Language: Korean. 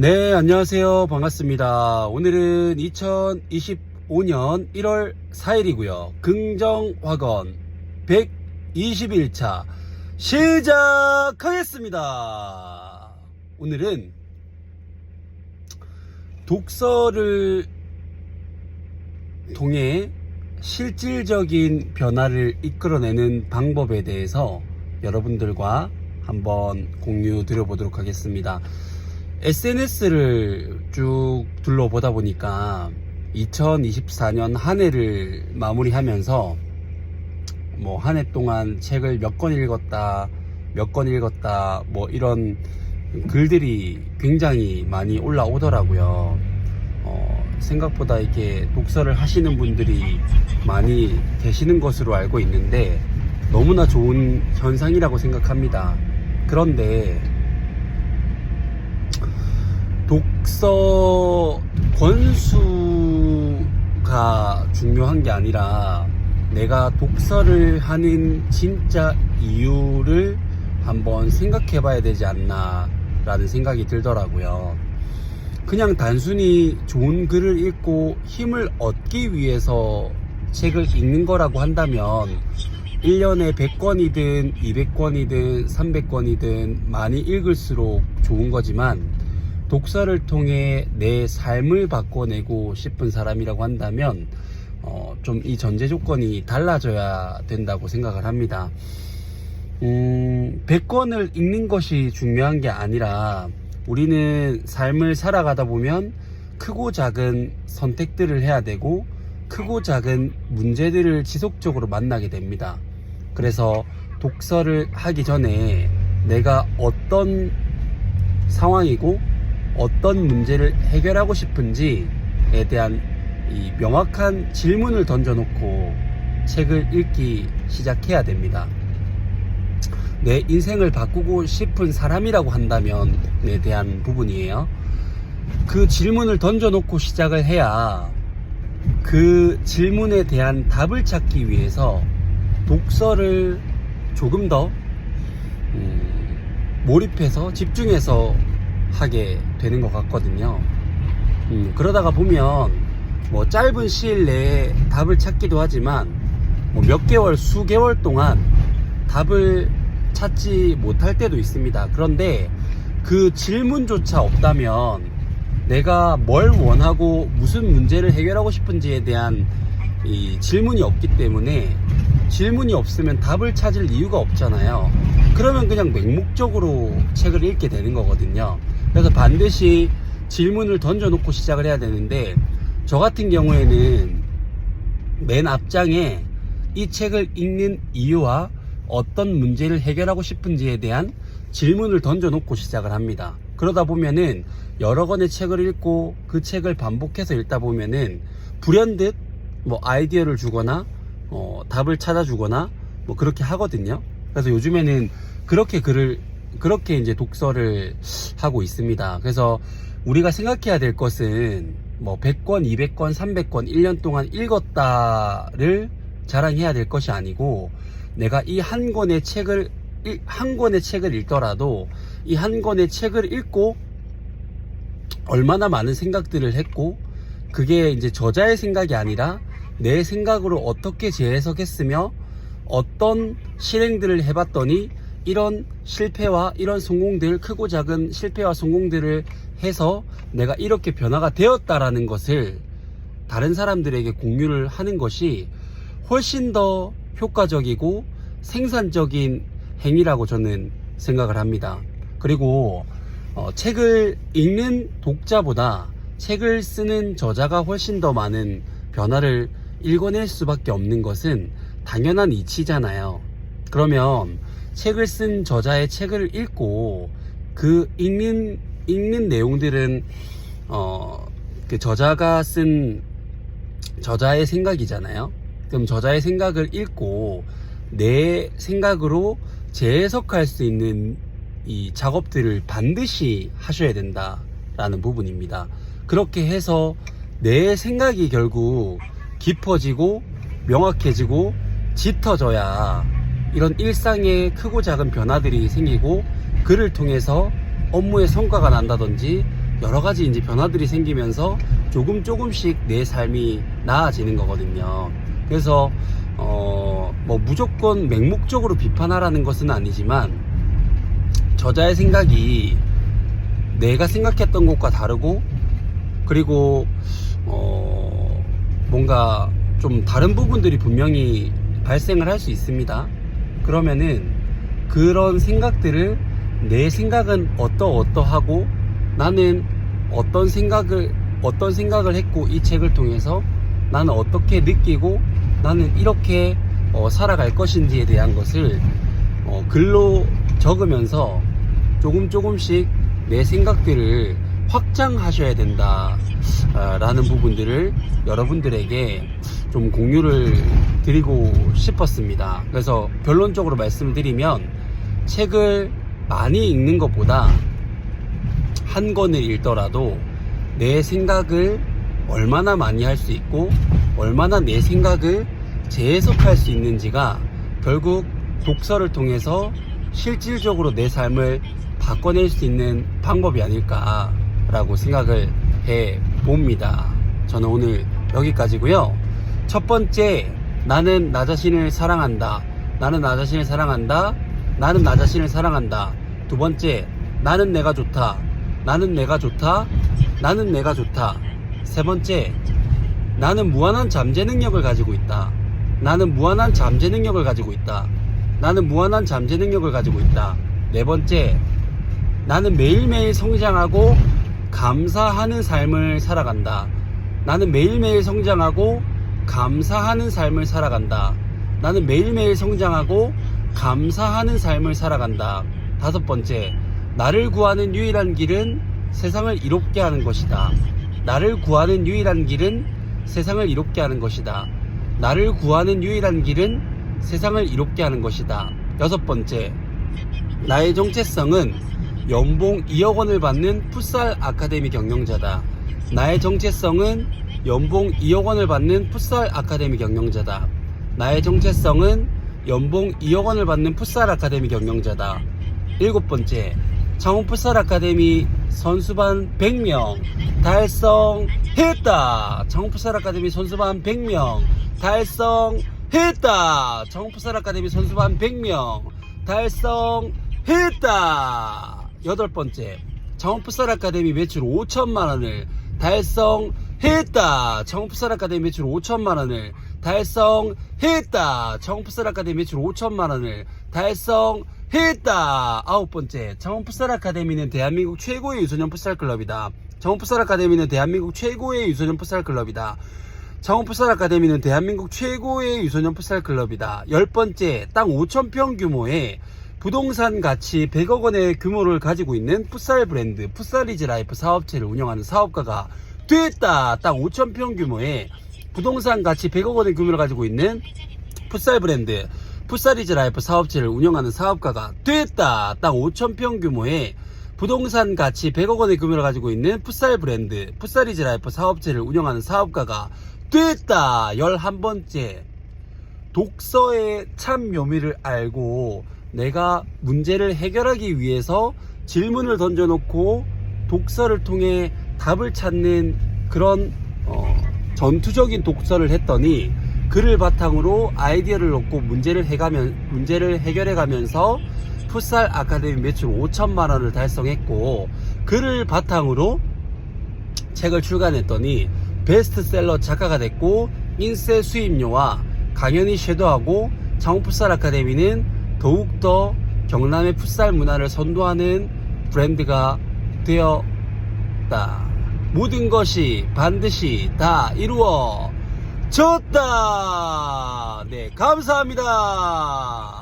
네, 안녕하세요. 반갑습니다. 오늘은 2025년 1월 4일이고요. 긍정확언 121차 시작하겠습니다. 오늘은 독서를 통해 실질적인 변화를 이끌어내는 방법에 대해서 여러분들과 한번 공유 드려보도록 하겠습니다. SNS를 쭉 둘러보다 보니까 2024년 한 해를 마무리하면서 한 해 동안 책을 몇 권 읽었다 이런 글들이 굉장히 많이 올라오더라고요. 생각보다 이게 독서를 하시는 분들이 많이 계시는 것으로 알고 있는데 너무나 좋은 현상이라고 생각합니다. 그런데 독서 권수가 중요한 게 아니라 내가 독서를 하는 진짜 이유를 한번 생각해 봐야 되지 않나 라는 생각이 들더라고요. 그냥 단순히 좋은 글을 읽고 힘을 얻기 위해서 책을 읽는 거라고 한다면 1년에 100권이든 200권이든 300권이든 많이 읽을수록 좋은 거지만 독서를 통해 내 삶을 바꿔내고 싶은 사람이라고 한다면 좀 이 전제 조건이 달라져야 된다고 생각을 합니다. 100권을 읽는 것이 중요한 게 아니라 우리는 삶을 살아가다 보면 크고 작은 선택들을 해야 되고 크고 작은 문제들을 지속적으로 만나게 됩니다. 그래서 독서를 하기 전에 내가 어떤 상황이고 어떤 문제를 해결하고 싶은지에 대한 이 명확한 질문을 던져놓고 책을 읽기 시작해야 됩니다. 내 인생을 바꾸고 싶은 사람이라고 한다면에 대한 부분이에요. 그 질문을 던져놓고 시작을 해야 그 질문에 대한 답을 찾기 위해서 독서를 조금 더 몰입해서 집중해서 하게 되는 것 같거든요. 그러다가 보면 짧은 시일 내에 답을 찾기도 하지만 몇 개월, 수개월 동안 답을 찾지 못할 때도 있습니다. 그런데 그 질문조차 없다면 내가 뭘 원하고 무슨 문제를 해결하고 싶은지에 대한 이 질문이 없기 때문에 질문이 없으면 답을 찾을 이유가 없잖아요. 그러면 그냥 맹목적으로 책을 읽게 되는 거거든요. 그래서 반드시 질문을 던져놓고 시작을 해야 되는데 저 같은 경우에는 맨 앞장에 이 책을 읽는 이유와 어떤 문제를 해결하고 싶은지에 대한 질문을 던져놓고 시작을 합니다. 그러다 보면은 여러 권의 책을 읽고 그 책을 반복해서 읽다 보면은 불현듯 아이디어를 주거나 답을 찾아주거나 그렇게 하거든요. 그래서 요즘에는 그렇게 이제 독서를 하고 있습니다. 그래서 우리가 생각해야 될 것은 100권, 200권, 300권 1년 동안 읽었다를 자랑해야 될 것이 아니고 내가 이 한 권의 책을 읽더라도 이 한 권의 책을 읽고 얼마나 많은 생각들을 했고 그게 이제 저자의 생각이 아니라 내 생각으로 어떻게 재해석했으며 어떤 실행들을 해봤더니 이런 실패와 이런 성공들, 크고 작은 실패와 성공들을 해서 내가 이렇게 변화가 되었다라는 것을 다른 사람들에게 공유를 하는 것이 훨씬 더 효과적이고 생산적인 행위라고 저는 생각을 합니다. 그리고 책을 읽는 독자보다 책을 쓰는 저자가 훨씬 더 많은 변화를 읽어낼 수밖에 없는 것은 당연한 이치잖아요. 그러면 책을 쓴 저자의 책을 읽고 그 읽는 내용들은 그 저자가 쓴 저자의 생각이잖아요. 그럼 저자의 생각을 읽고 내 생각으로 재해석할 수 있는 이 작업들을 반드시 하셔야 된다라는 부분입니다. 그렇게 해서 내 생각이 결국 깊어지고 명확해지고 짙어져야 이런 일상의 크고 작은 변화들이 생기고 그를 통해서 업무의 성과가 난다든지 여러 가지 이제 변화들이 생기면서 조금씩 내 삶이 나아지는 거거든요. 그래서 뭐 무조건 맹목적으로 비판하라는 것은 아니지만, 저자의 생각이 내가 생각했던 것과 다르고, 그리고 뭔가 좀 다른 부분들이 분명히 발생을 할 수 있습니다. 그러면은 그런 생각들을, 내 생각은 어떠하고 나는 어떤 생각을 했고, 이 책을 통해서 나는 어떻게 느끼고 나는 이렇게 살아갈 것인지에 대한 것을 글로 적으면서 조금씩 내 생각들을 확장하셔야 된다 라는 부분들을 여러분들에게 좀 공유를 드리고 싶었습니다. 그래서 결론적으로 말씀드리면, 책을 많이 읽는 것보다 한 권을 읽더라도 내 생각을 얼마나 많이 할 수 있고 얼마나 내 생각을 재해석할 수 있는지가 결국 독서를 통해서 실질적으로 내 삶을 바꿔낼 수 있는 방법이 아닐까라고 생각을 해 봅니다. 저는 오늘 여기까지고요. 첫 번째, 나는 나 자신을 사랑한다. 나는 나 자신을 사랑한다. 나는 나 자신을 사랑한다. 두 번째, 나는 내가 좋다. 나는 내가 좋다. 나는 내가 좋다. 세 번째, 나는 무한한 잠재 능력을 가지고 있다. 나는 무한한 잠재 능력을 가지고 있다. 나는 무한한 잠재 능력을 가지고 있다. 네 번째, 나는 매일매일 성장하고 감사하는 삶을 살아간다. 나는 매일매일 성장하고 감사하는 삶을 살아간다. 나는 매일매일 성장하고 감사하는 삶을 살아간다. 다섯 번째, 나를 구하는 유일한 길은 세상을 이롭게 하는 것이다. 나를 구하는 유일한 길은 세상을 이롭게 하는 것이다. 나를 구하는 유일한 길은 세상을 이롭게 하는 것이다. 여섯 번째, 나의 정체성은 연봉 2억 원을 받는 풋살 아카데미 경영자다. 나의 정체성은 연봉 2억 원을 받는 풋살 아카데미 경영자다. 나의 정체성은 연봉 2억 원을 받는 풋살 아카데미 경영자다. 일곱 번째, 창원 풋살 아카데미 선수반 100명 달성했다. 창원 풋살 아카데미 선수반 100명 달성했다. 창원 풋살 아카데미 선수반 100명 달성했다. 여덟 번째, 창원 풋살 아카데미 매출 5천만 원을 달성했다. 창원 풋살 아카데미 매출 5천만 원을 달성했다. 창원 풋살 아카데미 매출 5천만 원을 달성했다. 아홉 번째, 창원 풋살 아카데미는 대한민국 최고의 유소년 풋살 클럽이다. 창원 풋살 아카데미는 대한민국 최고의 유소년 풋살 클럽이다. 창원 풋살 아카데미는 대한민국 최고의 유소년 풋살 클럽이다. 열 번째, 땅 5,000평 규모의 부동산 가치 100억 원의 규모를 가지고 있는 풋살 브랜드 풋살이즈 라이프 사업체를 운영하는 사업가가 됐다. 땅 5,000평 규모의 부동산 가치 100억 원의 규모를 가지고 있는 풋살 브랜드 풋살이즈 라이프 사업체를 운영하는 사업가가 됐다. 땅 5,000평 규모의 부동산 가치 100억 원의 규모를 가지고 있는 풋살 브랜드 풋살이즈 라이프 사업체를 운영하는 사업가가 됐다. 11번째, 독서의 참 묘미를 알고 내가 문제를 해결하기 위해서 질문을 던져놓고 독서를 통해 답을 찾는 그런 전투적인 독서를 했더니, 글을 바탕으로 아이디어를 얻고 문제를 해결해가면서 풋살 아카데미 매출 5천만 원을 달성했고, 글을 바탕으로 책을 출간했더니 베스트셀러 작가가 됐고, 인쇄 수입료와 강연이 쇄도하고, 창원 풋살 아카데미는 더욱더 경남의 풋살 문화를 선도하는 브랜드가 되었다. 모든 것이 반드시 다 이루어졌다. 네, 감사합니다.